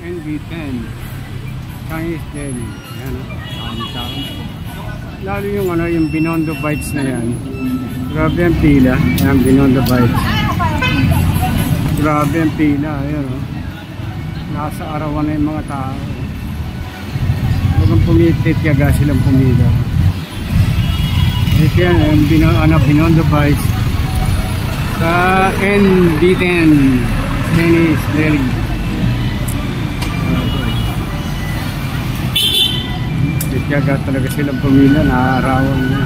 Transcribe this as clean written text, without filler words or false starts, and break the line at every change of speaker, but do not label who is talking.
NB10 Chinese deli. Ayan, dami-dami. Lalo yung ano, yung Binondo Bites na yan. Grabe ang pila. Ayan, Binondo Bites. Grabe ang pila. Ayan, oh. Nasa arawan na yung mga tao. Huwag pumitit-yaga silang pumila. Ito yan, yung Binondo Bites. Sa NB10 Chinese deli. Tiyaga talaga silang pumila, naaarawan na.